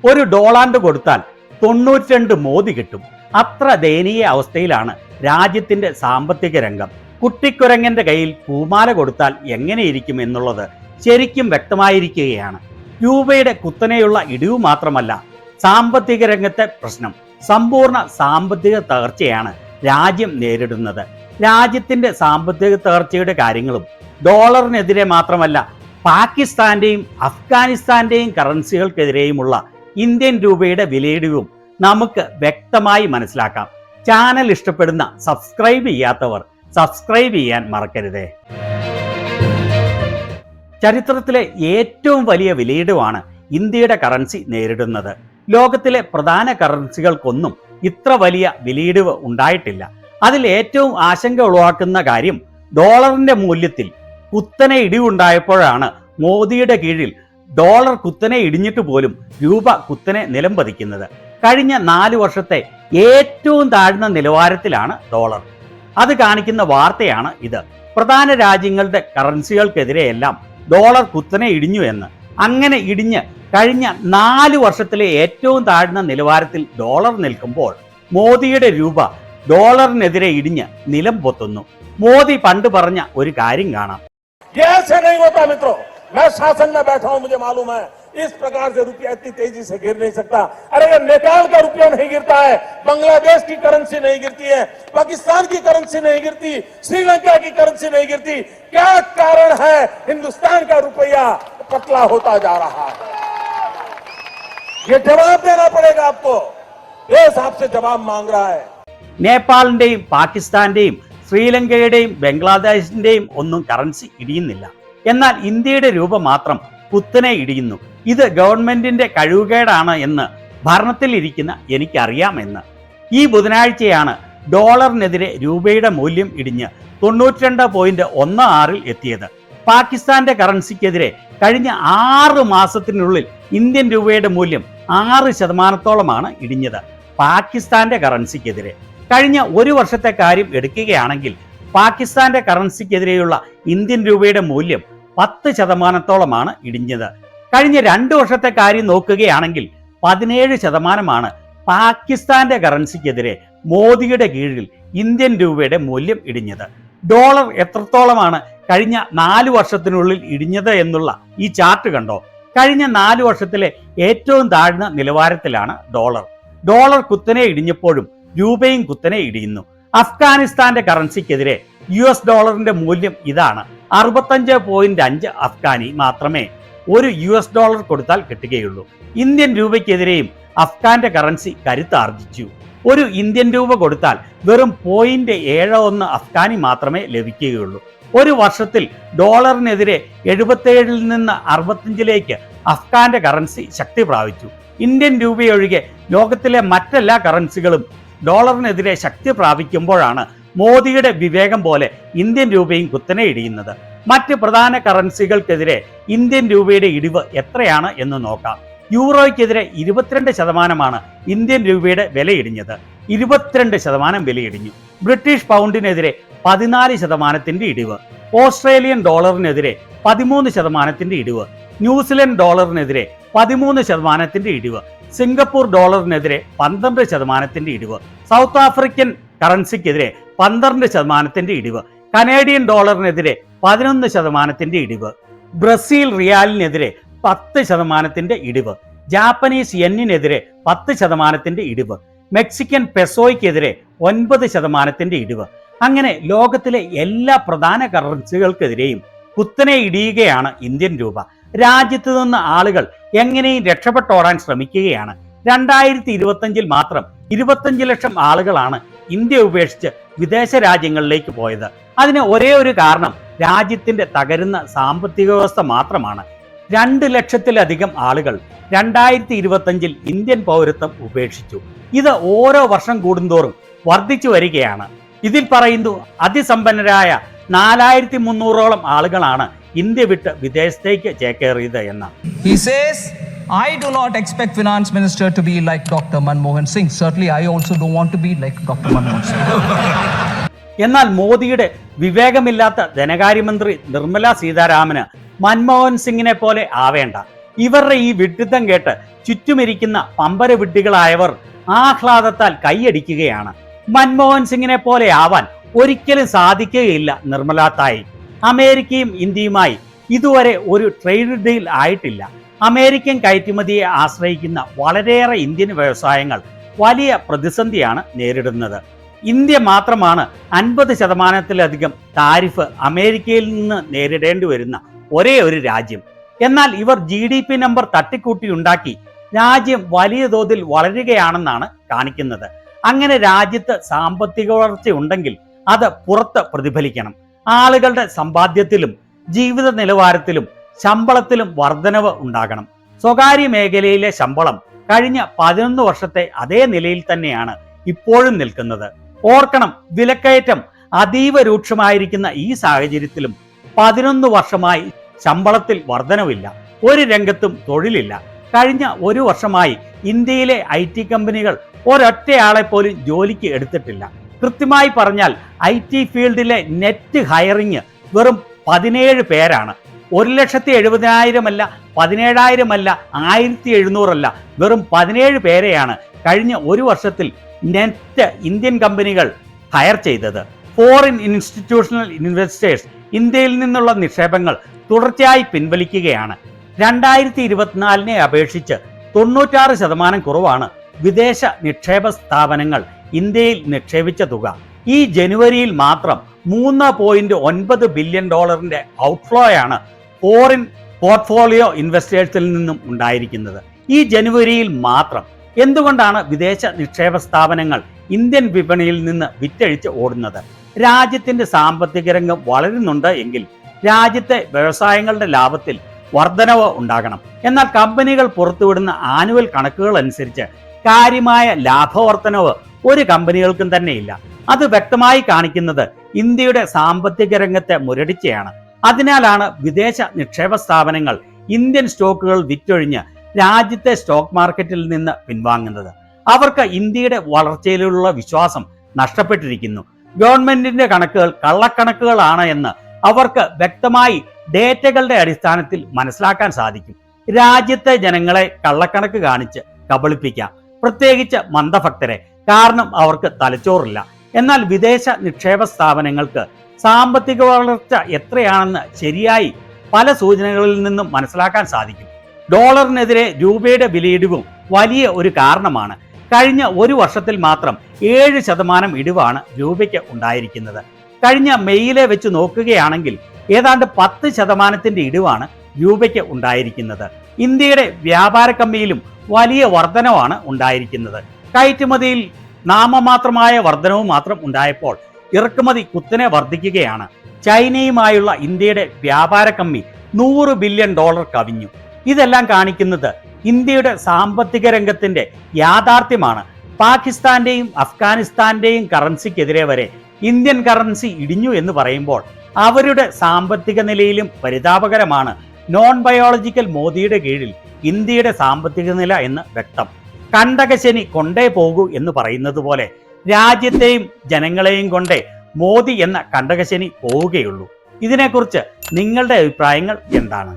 ഒരു ഡോളാണ്ട് കൊടുത്താൽ 92 മോദി കിട്ടും. അത്ര ദയനീയ അവസ്ഥയിലാണ് രാജ്യത്തിന്റെ സാമ്പത്തിക രംഗം. കുട്ടിക്കുരങ്ങന്റെ കയ്യിൽ പൂമാല കൊടുത്താൽ എങ്ങനെയിരിക്കും എന്നുള്ളത് ശരിക്കും വ്യക്തമായിരിക്കുകയാണ്. രൂപയുടെ കുത്തനെയുള്ള ഇടിവ് മാത്രമല്ല സാമ്പത്തിക രംഗത്തെ പ്രശ്നം. സമ്പൂർണ്ണ സാമ്പത്തിക തകർച്ചയാണ് രാജ്യം നേരിടുന്നത്. രാജ്യത്തിന്റെ സാമ്പത്തിക തകർച്ചയുടെ കാര്യങ്ങളും ഡോളറിനെതിരെ മാത്രമല്ല, പാകിസ്ഥാന്റെയും അഫ്ഗാനിസ്ഥാന്റെയും കറൻസികൾക്കെതിരെയുമുള്ള ഇന്ത്യൻ രൂപയുടെ വിലയിടിവും നമുക്ക് വ്യക്തമായി മനസ്സിലാക്കാം. ചാനൽ ഇഷ്ടപ്പെടുന്ന സബ്സ്ക്രൈബ് ചെയ്യാത്തവർ സബ്സ്ക്രൈബ് ചെയ്യാൻ മറക്കരുതേ. ചരിത്രത്തിലെ ഏറ്റവും വലിയ വിലയിടിവാണ് ഇന്ത്യയുടെ കറൻസി നേരിടുന്നത്. ലോകത്തിലെ പ്രധാന കറൻസികൾക്കൊന്നും ഇത്ര വലിയ വിലയിടിവ് ഉണ്ടായിട്ടില്ല. അതിൽ ഏറ്റവും ആശങ്ക ഉളവാക്കുന്ന കാര്യം ഡോളറിന്റെ മൂല്യത്തിൽ കുത്തനെ ഇടിവുണ്ടായപ്പോഴാണ് മോദിയുടെ കീഴിൽ ഡോളർ കുത്തനെ ഇടിഞ്ഞിട്ട് പോലും രൂപ കുത്തനെ നിലം പതിക്കുന്നത്. കഴിഞ്ഞ 4 വർഷത്തെ ഏറ്റവും താഴ്ന്ന നിലവാരത്തിലാണ് ഡോളർ. അത് കാണിക്കുന്ന വാർത്തയാണ് ഇത്. പ്രധാന രാജ്യങ്ങളുടെ കറൻസികൾക്കെതിരെയെല്ലാം ഡോളർ കുത്തനെ ഇടിഞ്ഞു എന്ന്. അങ്ങനെ ഇടിഞ്ഞ് കഴിഞ്ഞ 4 വർഷത്തിലെ ഏറ്റവും താഴ്ന്ന നിലവാരത്തിൽ ഡോളർ നിൽക്കുമ്പോൾ മോദിയുടെ രൂപ ഡോളറിനെതിരെ ഇടിഞ്ഞ് നിലം പൊത്തുന്നു. മോദി പണ്ട് പറഞ്ഞ ഒരു കാര്യം കാണാം. मैं शासन में बैठा हूं, मुझे मालूम है इस प्रकार से रुपया इतनी तेजी से गिर नहीं सकता। अरे अगर नेपाल का रुपया नहीं गिरता है, बांग्लादेश की करेंसी नहीं गिरती है, पाकिस्तान की करेंसी नहीं गिरती, श्रीलंका की करेंसी नहीं गिरती, क्या कारण है हिंदुस्तान का रुपया पतला होता जा रहा है? ये जवाब देना पड़ेगा आपको। देश आपसे जवाब मांग रहा है. നേപ്പാളിന്റെയും പാകിസ്ഥാന്റെയും ശ്രീലങ്കയുടെയും ബംഗ്ലാദേശിന്റെയും ഒന്നും കറൻസി ഇടിയുന്നില്ല. എന്നാൽ ഇന്ത്യയുടെ രൂപ മാത്രം കുത്തനെ ഇടിയുന്നു. ഇത് ഗവൺമെന്റിന്റെ കഴിവുകേടാണ് എന്ന് ഭരണത്തിൽ ഇരിക്കുന്ന എനിക്കറിയാമെന്ന്. ഈ ബുധനാഴ്ചയാണ് ഡോളറിനെതിരെ രൂപയുടെ മൂല്യം ഇടിഞ്ഞ് 92.16 എത്തിയത്. പാകിസ്ഥാന്റെ കറൻസിക്കെതിരെ കഴിഞ്ഞ 6 മാസത്തിനുള്ളിൽ ഇന്ത്യൻ രൂപയുടെ മൂല്യം 6% ഇടിഞ്ഞത്. പാകിസ്ഥാന്റെ കറൻസിക്കെതിരെ കഴിഞ്ഞ 1 വർഷത്തെ കാര്യം എടുക്കുകയാണെങ്കിൽ പാകിസ്ഥാന്റെ കറൻസിക്കെതിരെയുള്ള ഇന്ത്യൻ രൂപയുടെ മൂല്യം 10% ഇടിഞ്ഞത്. കഴിഞ്ഞ 2 വർഷത്തെ കാര്യം നോക്കുകയാണെങ്കിൽ 17% പാകിസ്ഥാന്റെ കറൻസിക്കെതിരെ മോദിയുടെ കീഴിൽ ഇന്ത്യൻ രൂപയുടെ മൂല്യം ഇടിഞ്ഞത്. ഡോളർ എത്രത്തോളമാണ് കഴിഞ്ഞ 4 വർഷത്തിനുള്ളിൽ ഇടിഞ്ഞത് എന്നുള്ള ഈ ചാർട്ട് കണ്ടോ? കഴിഞ്ഞ 4 വർഷത്തിലെ ഏറ്റവും താഴ്ന്ന നിലവാരത്തിലാണ് ഡോളർ. ഡോളർ കുത്തനെ ഇടിഞ്ഞപ്പോഴും രൂപയും കുത്തനെ ഇടിയുന്നു. അഫ്ഗാനിസ്ഥാന്റെ കറൻസിക്കെതിരെ US ഡോളറിന്റെ മൂല്യം ഇതാണ്. 65.5 അഫ്ഗാനി മാത്രമേ ഒരു US ഡോളർ കൊടുത്താൽ കിട്ടുകയുള്ളൂ. ഇന്ത്യൻ രൂപയ്ക്കെതിരെയും അഫ്ഗാന്റെ കറൻസി കരുത്താർജിച്ചു. ഒരു ഇന്ത്യൻ രൂപ കൊടുത്താൽ വെറും 0.71 അഫ്ഗാനി മാത്രമേ ലഭിക്കുകയുള്ളൂ. ഒരു വർഷത്തിൽ ഡോളറിനെതിരെ 77 നിന്ന് 65 അഫ്ഗാന്റെ കറൻസി ശക്തി പ്രാപിച്ചു. ഇന്ത്യൻ രൂപയൊഴികെ ലോകത്തിലെ മറ്റെല്ലാ കറൻസികളും ഡോളറിനെതിരെ ശക്തി പ്രാപിക്കുമ്പോഴാണ് മോദിയുടെ വിവേകം പോലെ ഇന്ത്യൻ രൂപയും കുത്തനെ ഇടിയുന്നത്. മറ്റ് പ്രധാന കറൻസികൾക്കെതിരെ ഇന്ത്യൻ രൂപയുടെ ഇടിവ് എത്രയാണ് എന്ന് നോക്കാം. യൂറോയ്ക്കെതിരെ 22% ഇന്ത്യൻ രൂപയുടെ വില ഇടിഞ്ഞത്. 22% വിലയിടിഞ്ഞു. ബ്രിട്ടീഷ് പൗണ്ടിനെതിരെ 14% ഇടിവ്. ഓസ്ട്രേലിയൻ ഡോളറിനെതിരെ 13% ഇടിവ്. ന്യൂസിലൻഡ് ഡോളറിനെതിരെ 13% ഇടിവ്. സിംഗപ്പൂർ ഡോളറിനെതിരെ 12% ഇടിവ്. സൗത്ത് ആഫ്രിക്കൻ കറൻസിക്കെതിരെ 12% ഇടിവ്. കനേഡിയൻ ഡോളറിനെതിരെ 11% ഇടിവ്. ബ്രസീൽ റിയാലിനെതിരെ 10% ഇടിവ്. ജാപ്പനീസ് യെന്നിനെതിരെ 10% ഇടിവ്. മെക്സിക്കൻ പെസോയ്ക്കെതിരെ 9% ഇടിവ്. അങ്ങനെ ലോകത്തിലെ എല്ലാ പ്രധാന കറൻസികൾക്കെതിരെയും കുത്തനെ ഇടിയുകയാണ് ഇന്ത്യൻ രൂപ. രാജ്യത്ത് നിന്ന് ആളുകൾ എങ്ങനെയും രക്ഷപ്പെട്ടോടാൻ ശ്രമിക്കുകയാണ്. 2025 മാത്രം 25 ലക്ഷം ആളുകളാണ് ഇന്ത്യ ഉപേക്ഷിച്ച് വിദേശ രാജ്യങ്ങളിലേക്ക് പോയത്. അതിന് ഒരേ ഒരു കാരണം രാജ്യത്തിന്റെ തകരുന്ന സാമ്പത്തിക വ്യവസ്ഥ മാത്രമാണ്. 2 ലക്ഷത്തിലധികം ആളുകൾ 2025 ഇന്ത്യൻ പൗരത്വം ഉപേക്ഷിച്ചു. ഇത് ഓരോ വർഷം കൂടുന്തോറും വർദ്ധിച്ചു വരികയാണ്. ഇതിൽ പറയുന്നു അതിസമ്പന്നരായ 4300ഓളം ആളുകളാണ് ഇന്ത്യ വിട്ട് വിദേശത്തേക്ക് ചേക്കേറിയത് എന്ന്. He says, I do not expect finance minister to be like Dr. Manmohan Singh. Certainly I also don't want to be like Dr. Manmohan Singh. എന്നാൽ മോദിയുടെ വിവേകമില്ലാത്ത ധനകാര്യമന്ത്രി നിർമ്മല സീതാരാമന് മൻമോഹൻ സിംഗിനെ പോലെ ആവേണ്ട. ഇവരുടെ ഈ വിഡ്ഢിത്തം കേട്ട് ചുറ്റുമിരിക്കുന്ന പമ്പര വിഡ്ഢികളായവർ ആഹ്ലാദത്താൽ കൈയടിക്കുകയാണ്. മൻമോഹൻ സിംഗിനെ പോലെ ആവാൻ ഒരിക്കലും സാധിക്കുകയില്ല നിർമ്മല തായി. അമേരിക്കയും ഇന്ത്യയുമായി ഇതുവരെ ഒരു ട്രേഡ് ഡീൽ ആയിട്ടില്ല. അമേരിക്കൻ കയറ്റുമതിയെ ആശ്രയിക്കുന്ന വളരെയേറെ ഇന്ത്യൻ വ്യവസായങ്ങൾ വലിയ പ്രതിസന്ധിയാണ് നേരിടുന്നത്. ഇന്ത്യ മാത്രമാണ് 50% താരിഫ് അമേരിക്കയിൽ നിന്ന് നേരിടേണ്ടി വരുന്ന ഒരേ ഒരു രാജ്യം. എന്നാൽ ഇവർ GDP നമ്പർ തട്ടിക്കൂട്ടിയുണ്ടാക്കി രാജ്യം വലിയ തോതിൽ വളരുകയാണെന്നാണ് കാണിക്കുന്നത്. അങ്ങനെ രാജ്യത്ത് സാമ്പത്തിക വളർച്ച ഉണ്ടെങ്കിൽ അത് പുറത്ത് പ്രതിഫലിക്കണം. ആളുകളുടെ സമ്പാദ്യത്തിലും ജീവിത നിലവാരത്തിലും ശമ്പളത്തിലും വർധനവ് ഉണ്ടാകണം. സ്വകാര്യ മേഖലയിലെ ശമ്പളം കഴിഞ്ഞ 11 വർഷത്തെ അതേ നിലയിൽ തന്നെയാണ് ഇപ്പോഴും നിൽക്കുന്നത്. ഓർക്കണം, വിലക്കയറ്റം അതീവ രൂക്ഷമായിരിക്കുന്ന ഈ സാഹചര്യത്തിലും 11 വർഷമായി ശമ്പളത്തിൽ വർധനവില്ല. ഒരു രംഗത്തും തൊഴിലില്ല. കഴിഞ്ഞ ഒരു വർഷമായി ഇന്ത്യയിലെ IT കമ്പനികൾ ഒരൊറ്റയാളെ പോലും ജോലിക്ക് എടുത്തിട്ടില്ല. കൃത്യമായി പറഞ്ഞാൽ IT ഫീൽഡിലെ നെറ്റ് ഹയറിങ് വെറും 17 പേരാണ്. 1,70,000 അല്ല, 17,000 അല്ല, 1,700 അല്ല, വെറും 17 പേരെയാണ് കഴിഞ്ഞ ഒരു വർഷത്തിൽ നെറ്റ് ഇന്ത്യൻ കമ്പനികൾ ഹയർ ചെയ്തത്. ഫോറിൻ ഇൻസ്റ്റിറ്റ്യൂഷണൽ ഇൻവെസ്റ്റേഴ്സ് ഇന്ത്യയിൽ നിന്നുള്ള നിക്ഷേപങ്ങൾ തുടർച്ചയായി പിൻവലിക്കുകയാണ്. 2024 അപേക്ഷിച്ച് 96% കുറവാണ് വിദേശ നിക്ഷേപ സ്ഥാപനങ്ങൾ ഇന്ത്യയിൽ നിക്ഷേപിച്ച തുക. ഈ ജനുവരിയിൽ മാത്രം $3.9 ബില്യൺ ഔട്ട്ഫ്ലോയാണ് ഫോറിൻ പോർട്ട്ഫോളിയോ ഇൻവെസ്റ്റേഴ്സിൽ നിന്നും ഉണ്ടായിരിക്കുന്നത്. ഈ ജനുവരിയിൽ മാത്രം. എന്തുകൊണ്ടാണ് വിദേശ നിക്ഷേപ സ്ഥാപനങ്ങൾ ഇന്ത്യൻ വിപണിയിൽ നിന്ന് വിറ്റഴിച്ച് ഓടുന്നത്? രാജ്യത്തിന്റെ സാമ്പത്തിക രംഗം വളരുന്നുണ്ട് എങ്കിൽ രാജ്യത്തെ വ്യവസായങ്ങളുടെ ലാഭത്തിൽ വർധനവ് ഉണ്ടാകണം. എന്നാൽ കമ്പനികൾ പുറത്തുവിടുന്ന ആനുവൽ കണക്കുകൾ അനുസരിച്ച് കാര്യമായ ലാഭവർധനവ് ഒരു കമ്പനികൾക്കും തന്നെയില്ല. അത് വ്യക്തമായി കാണിക്കുന്നത് ഇന്ത്യയുടെ സാമ്പത്തിക രംഗത്തെ മുരടിച്ചയാണ്. അതിനാലാണ് വിദേശ നിക്ഷേപ സ്ഥാപനങ്ങൾ ഇന്ത്യൻ സ്റ്റോക്കുകൾ വിറ്റൊഴിഞ്ഞ് രാജ്യത്തെ സ്റ്റോക്ക് മാർക്കറ്റിൽ നിന്ന് പിൻവാങ്ങുന്നത്. അവർക്ക് ഇന്ത്യയുടെ വളർച്ചയിലുള്ള വിശ്വാസം നഷ്ടപ്പെട്ടിരിക്കുന്നു. ഗവൺമെന്റിന്റെ കണക്കുകൾ കള്ളക്കണക്കുകളാണ് എന്ന് അവർക്ക് വ്യക്തമായി ഡേറ്റകളുടെ അടിസ്ഥാനത്തിൽ മനസ്സിലാക്കാൻ സാധിക്കും. രാജ്യത്തെ ജനങ്ങളെ കള്ളക്കണക്ക് കാണിച്ച് കബളിപ്പിക്കാം, പ്രത്യേകിച്ച് മന്ദഭക്തരെ. കാരണം അവർക്ക് തലച്ചോറില്ല. എന്നാൽ വിദേശ നിക്ഷേപ സ്ഥാപനങ്ങൾക്ക് സാമ്പത്തിക വളർച്ച എത്രയാണെന്ന് ശരിയായി പല സൂചനകളിൽ നിന്നും മനസ്സിലാക്കാൻ സാധിക്കും. ഡോളറിനെതിരെ രൂപയുടെ വിലയിടിവും വലിയ ഒരു കാരണമാണ്. കഴിഞ്ഞ ഒരു വർഷത്തിൽ മാത്രം 7% ഇടിവാണ് രൂപയ്ക്ക് ഉണ്ടായിരിക്കുന്നത്. കഴിഞ്ഞ മെയ്യിലെ വെച്ച് നോക്കുകയാണെങ്കിൽ ഏതാണ്ട് 10% ഇടിവാണ് രൂപയ്ക്ക് ഉണ്ടായിരിക്കുന്നത്. ഇന്ത്യയുടെ വ്യാപാര കമ്മിയിലും വലിയ വർധനവാണ് ഉണ്ടായിരിക്കുന്നത്. കയറ്റുമതിയിൽ നാമമാത്രമായ വർധനവ് മാത്രം ഉണ്ടായപ്പോൾ ഇറക്കുമതി കുത്തനെ വർദ്ധിക്കുകയാണ്. ചൈനയുമായുള്ള ഇന്ത്യയുടെ വ്യാപാര കമ്മി $100 ബില്യൺ കവിഞ്ഞു. ഇതെല്ലാം കാണിക്കുന്നത് ഇന്ത്യയുടെ സാമ്പത്തിക രംഗത്തിന്റെ യാഥാർത്ഥ്യമാണ്. പാകിസ്ഥാന്റെയും അഫ്ഗാനിസ്ഥാന്റെയും കറൻസിക്കെതിരെ വരെ ഇന്ത്യൻ കറൻസി ഇടിഞ്ഞു എന്ന് പറയുമ്പോൾ അവരുടെ സാമ്പത്തിക നിലയിലും പരിതാപകരമാണ്. നോൺ ബയോളജിക്കൽ മോദിയുടെ കീഴിൽ ഇന്ത്യയുടെ സാമ്പത്തിക നില എന്ന് വ്യക്തം. കണ്ടകശനി കൊണ്ടേ പോകൂ എന്ന് പറയുന്നത് പോലെ രാജ്യത്തെയും ജനങ്ങളെയും കൊണ്ടേ മോദി എന്ന കണ്ടകശനി പോവുകയുള്ളൂ. ഇതിനെക്കുറിച്ച് നിങ്ങളുടെ അഭിപ്രായങ്ങൾ എന്താണ്?